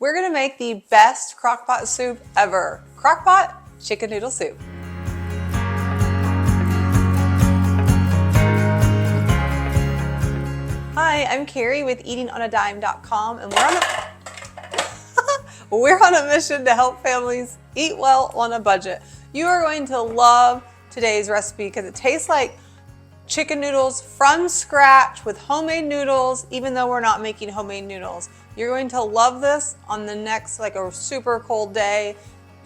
We're gonna make the best crockpot soup ever. Crockpot Chicken Noodle Soup. Hi, I'm Carrie with eatingonadime.com and we're on a mission to help families eat well on a budget. You are going to love today's recipe because it tastes like chicken noodles from scratch with homemade noodles, even though we're not making homemade noodles. You're going to love this on the next, like a super cold day.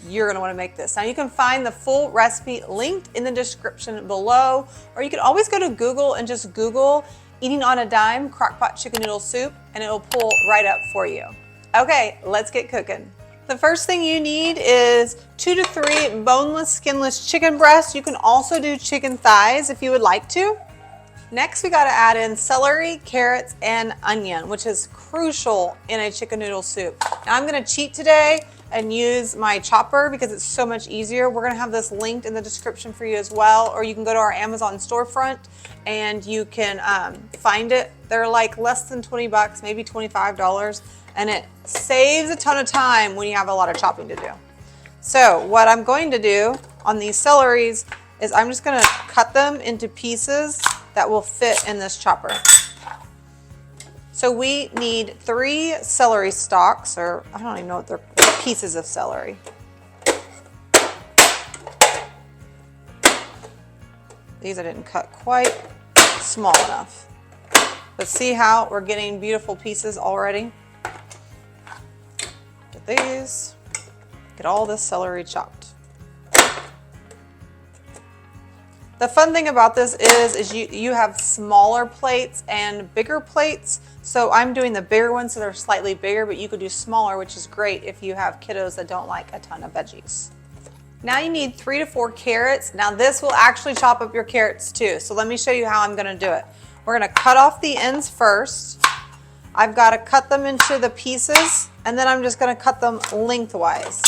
You're gonna wanna make this. Now you can find the full recipe linked in the description below, or you can always go to Google and just Google Eating on a Dime Crockpot Chicken Noodle Soup and it'll pull right up for you. Okay, let's get cooking. The first thing you need is 2 to 3 boneless, skinless chicken breasts. You can also do chicken thighs if you would like to. Next, we gotta add in celery, carrots, and onion, which is crucial in a chicken noodle soup. Now I'm gonna cheat today and use my chopper because it's so much easier. We're gonna have this linked in the description for you as well, or you can go to our Amazon storefront and you can find it. They're like less than 20 bucks, maybe $25, and it saves a ton of time when you have a lot of chopping to do. So what I'm going to do on these celeries is I'm just gonna cut them into pieces that will fit in this chopper. So we need 3 celery stalks, or I don't even know what they're, pieces of celery. These I didn't cut quite small enough. But see how we're getting beautiful pieces already? Get these, get all this celery chopped. The fun thing about this is you have smaller plates and bigger plates. So I'm doing the bigger ones so they're slightly bigger, but you could do smaller, which is great if you have kiddos that don't like a ton of veggies. Now you need 3 to 4 carrots. Now this will actually chop up your carrots too. So let me show you how I'm gonna do it. We're gonna cut off the ends first. I've gotta cut them into the pieces and then I'm just gonna cut them lengthwise.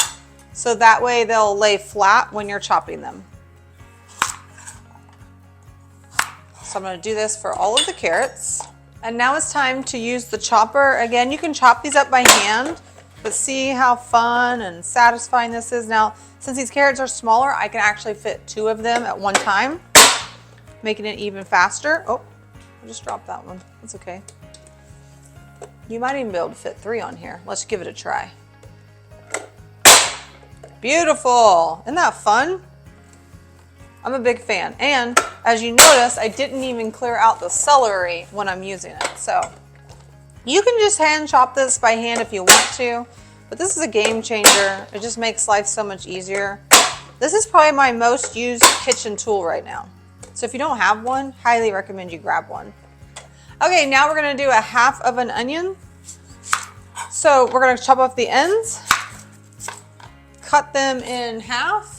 So that way they'll lay flat when you're chopping them. So I'm gonna do this for all of the carrots. And now it's time to use the chopper. Again, you can chop these up by hand, but see how fun and satisfying this is. Now, since these carrots are smaller, I can actually fit 2 of them at one time, making it even faster. Oh, I just dropped that one. That's okay. You might even be able to fit 3 on here. Let's give it a try. Beautiful. Isn't that fun? I'm a big fan. And as you notice, I didn't even clear out the celery when I'm using it. So you can just hand chop this by hand if you want to, but this is a game changer. It just makes life so much easier. This is probably my most used kitchen tool right now. So if you don't have one, highly recommend you grab one. Okay, now we're gonna do a half of an onion. So we're gonna chop off the ends, cut them in half.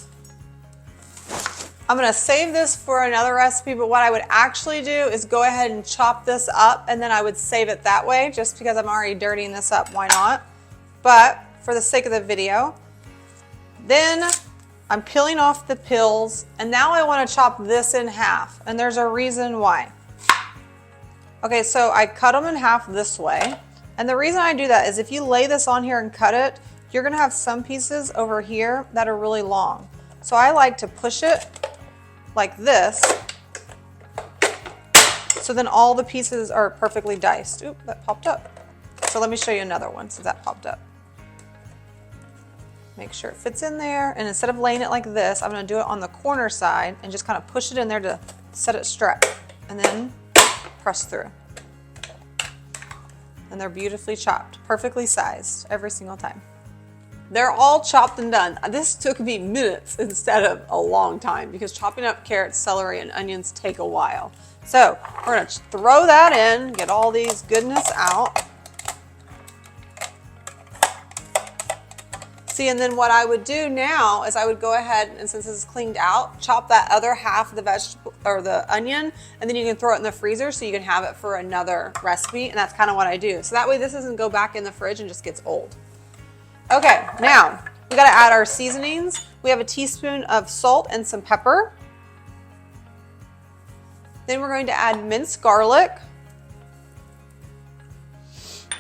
I'm gonna save this for another recipe, but what I would actually do is go ahead and chop this up and then I would save it that way just because I'm already dirtying this up, why not? But for the sake of the video, then I'm peeling off the peels and now I wanna chop this in half and there's a reason why. Okay, so I cut them in half this way. And the reason I do that is if you lay this on here and cut it, you're gonna have some pieces over here that are really long. So I like to push it like this, so then all the pieces are perfectly diced. Oop, that popped up. So let me show you another one since that popped up. Make sure it fits in there, and instead of laying it like this, I'm gonna do it on the corner side and just kind of push it in there to set it straight, and then press through. And they're beautifully chopped, perfectly sized every single time. They're all chopped and done. This took me minutes instead of a long time because chopping up carrots, celery, and onions take a while. So we're gonna throw that in, get all these goodness out. See, and then what I would do now is I would go ahead and since this is cleaned out, chop that other half of the vegetable or the onion, and then you can throw it in the freezer so you can have it for another recipe, and that's kind of what I do. So that way this doesn't go back in the fridge and just gets old. Okay, now we gotta add our seasonings. We have a teaspoon of salt and some pepper. Then we're going to add minced garlic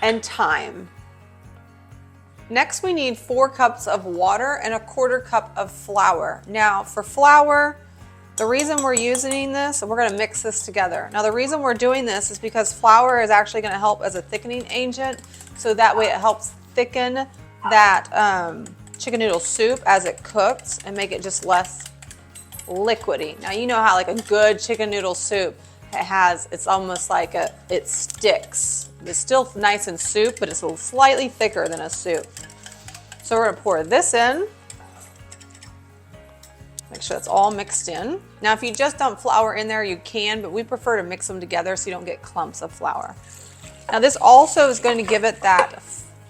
and thyme. Next, we need 4 cups of water and a 1/4 cup of flour. Now, for flour, the reason we're using this, and we're going to mix this together. Now, the reason we're doing this is because flour is actually going to help as a thickening agent, so that way it helps thicken that chicken noodle soup as it cooks and make it just less liquidy. Now, you know how like a good chicken noodle soup, it's almost like it sticks. It's still nice and soup, but it's a little slightly thicker than a soup. So we're gonna pour this in. Make sure it's all mixed in. Now, if you just dump flour in there, you can, but we prefer to mix them together so you don't get clumps of flour. Now, this also is going to give it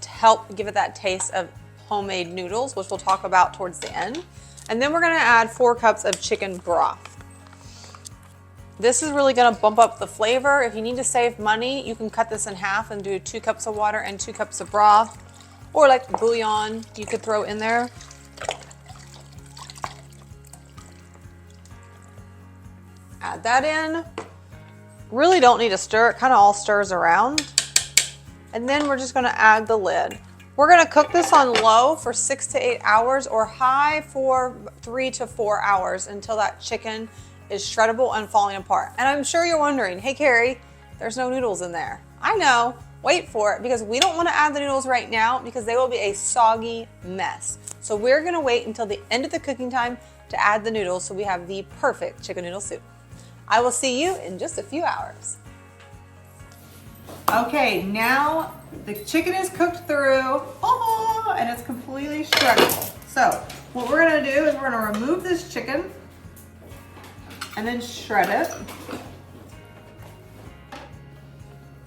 help give it that taste of homemade noodles, which we'll talk about towards the end. And then we're gonna add 4 cups of chicken broth. This is really gonna bump up the flavor. If you need to save money, you can cut this in half and do 2 cups of water and 2 cups of broth, or like bouillon you could throw in there. Add that in. Really don't need to stir, it kind of all stirs around. And then we're just gonna add the lid. We're gonna cook this on low for 6 to 8 hours or high for 3 to 4 hours until that chicken is shreddable and falling apart. And I'm sure you're wondering, hey Carrie, there's no noodles in there. I know, wait for it, because we don't wanna add the noodles right now because they will be a soggy mess. So we're gonna wait until the end of the cooking time to add the noodles so we have the perfect chicken noodle soup. I will see you in just a few hours. Okay, now the chicken is cooked through, and it's completely shreddable. So what we're gonna do is we're gonna remove this chicken and then shred it.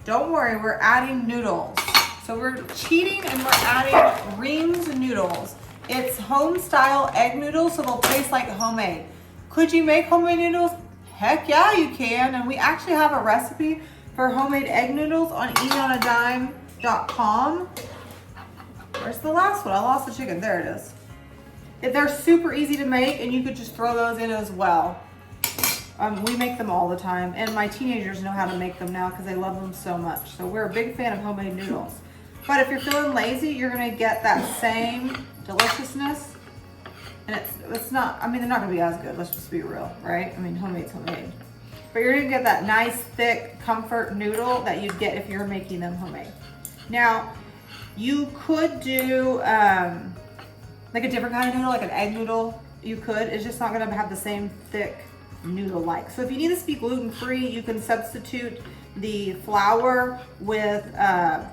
Don't worry, we're adding noodles. So we're cheating and we're adding Reames noodles. It's home style egg noodles, so they'll taste like homemade. Could you make homemade noodles? Heck yeah, you can. And we actually have a recipe for homemade egg noodles on eatononadime.com. Where's the last one? I lost the chicken. There it is. They're super easy to make, and you could just throw those in as well. We make them all the time, and my teenagers know how to make them now because they love them so much. So we're a big fan of homemade noodles. But if you're feeling lazy, you're gonna get that same deliciousness. And it's not, I mean, they're not gonna be as good, let's just be real, right? I mean, homemade's homemade. But you're gonna get that nice, thick, comfort noodle that you'd get if you're making them homemade. Now, you could do like a different kind of noodle, like an egg noodle. You could, it's just not gonna have the same thick noodle-like. So if you need this to be gluten-free, you can substitute the flour with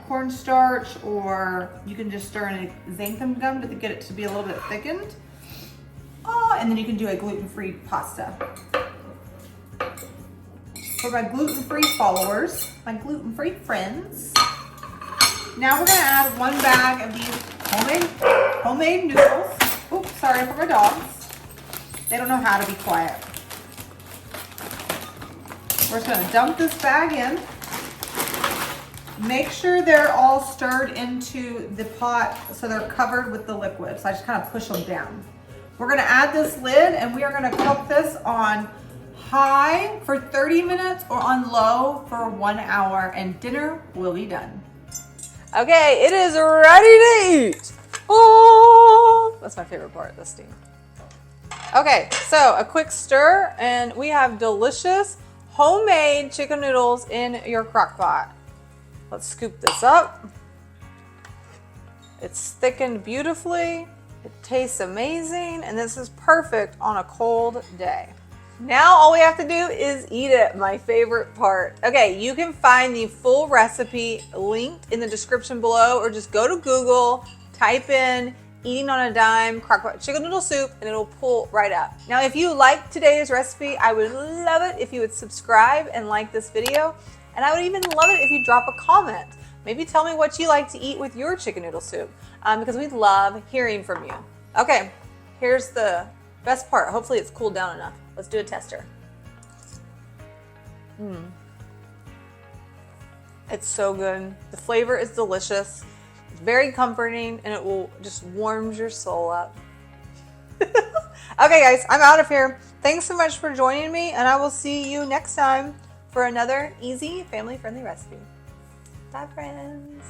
cornstarch, or you can just stir in a xanthan gum to get it to be a little bit thickened. And then you can do a gluten-free pasta. For my gluten-free followers, my gluten-free friends, now we're gonna add 1 bag of these homemade noodles. Oops, sorry for my dogs. They don't know how to be quiet. We're just gonna dump this bag in. Make sure they're all stirred into the pot so they're covered with the liquid. So I just kind of push them down. We're gonna add this lid and we are gonna cook this on high for 30 minutes or on low for 1 hour, and dinner will be done. Okay, it is ready to eat. Oh, that's my favorite part, the steam. Okay, so a quick stir and we have delicious homemade chicken noodles in your crock pot. Let's scoop this up. It's thickened beautifully. It tastes amazing, and this is perfect on a cold day. Now all we have to do is eat it, my favorite part. Okay, you can find the full recipe linked in the description below, or just go to Google, type in Eating on a Dime Crockpot Chicken Noodle Soup, and it'll pull right up. Now, if you liked today's recipe, I would love it if you would subscribe and like this video, and I would even love it if you drop a comment. Maybe tell me what you like to eat with your chicken noodle soup, because we love hearing from you. Okay, here's the best part. Hopefully it's cooled down enough. Let's do a tester. It's so good. The flavor is delicious. It's very comforting, and it will just warms your soul up. Okay guys, I'm out of here. Thanks so much for joining me, and I will see you next time for another easy, family-friendly recipe. Bye friends.